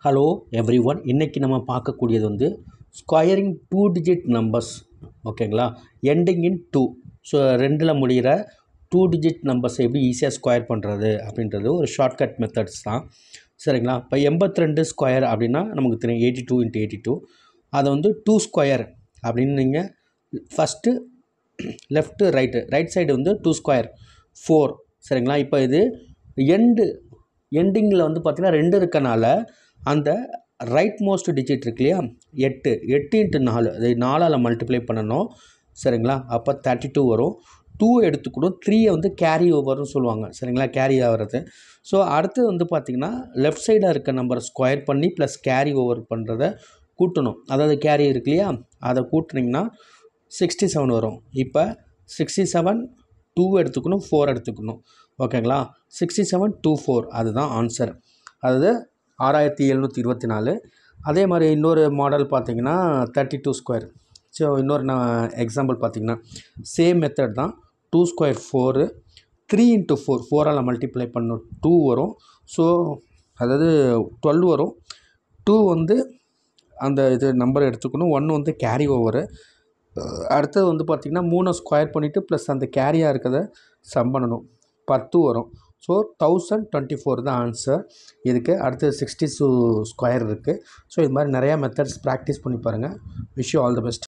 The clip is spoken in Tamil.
ஹலோ எவ்ரிஒன், இன்றைக்கி நம்ம பார்க்கக்கூடியது வந்து ஸ்கொயரிங் 2 டிஜிட் நம்பர்ஸ். ஓகேங்களா, எண்டிங் இன் 2. ஸோ 2ல் முடிகிற 2 டிஜிட் நம்பர்ஸ் எப்படி ஈஸியாக ஸ்கொயர் பண்ணுறது அப்படின்றது ஒரு ஷார்ட்கட் மெத்தட்ஸ் தான். சரிங்களா, இப்போ 82 ஸ்கொயர் அப்படின்னா நமக்கு தெரியும் 82 × 82. அதை வந்து 2 ஸ்கொயர் அப்படின்னு நீங்கள் ஃபஸ்ட்டு லெஃப்ட்டு ரைட் சைடு வந்து 2 ஸ்கொயர் 4. சரிங்களா, இப்போ இது எண்டிங்கில் வந்து பார்த்திங்கன்னா 2 இருக்கனால அந்த ரைட் மோஸ்ட் டிஜிட் இருக்கு இல்லையா, 8 × 4, அதை 4ஆல் மல்டிப்ளை பண்ணணும். சரிங்களா, அப்போ 32 வரும். 2 எடுத்துக்கணும், 3 வந்து கேரி ஓவர்னு சொல்லுவாங்க. சரிங்களா, கேரி ஆகிறது. ஸோ அடுத்து வந்து பார்த்திங்கன்னா லெஃப்ட் சைடாக இருக்க நம்பரை ஸ்கொயர் பண்ணி ப்ளஸ் கேரி ஓவர் பண்ணுறத கூட்டணும். அதாவது கேரி இருக்கு இல்லையா, அதை கூட்டினீங்கன்னா 67 வரும். இப்போ 67 2 எடுத்துக்கணும், 4 எடுத்துக்கணும். ஓகேங்களா, 67 2 4 அதுதான் ஆன்சர். அதாவது 6724. அதே மாதிரி இன்னொரு மாடல் பார்த்திங்கன்னா 32 ஸ்கொயர். ஸோ இன்னொரு நான் எக்ஸாம்பிள் பார்த்திங்கன்னா சேம் மெத்தட் தான். 2 ஸ்கொயர் 4, 3 × 4, 4ஆல் மல்டிப்ளை பண்ணணும், 2 வரும். ஸோ அதாவது 12 வரும். 2 வந்து அந்த இது நம்பர் எடுத்துக்கணும், 1 வந்து கேரி ஓவரு. அடுத்தது வந்து பார்த்திங்கன்னா 3 ஸ்கொயர் பண்ணிவிட்டு ப்ளஸ் அந்த கேரியாக இருக்கிறத சம் பண்ணணும், 10 வரும். ஸோ 1024 தான் ஆன்சர் இதுக்கு. அடுத்தது 62 ஸ்கொயர் இருக்குது. ஸோ இது மாதிரி நிறையா மெத்தட்ஸ் ப்ராக்டிஸ் பண்ணி பாருங்கள். Wish you all the best.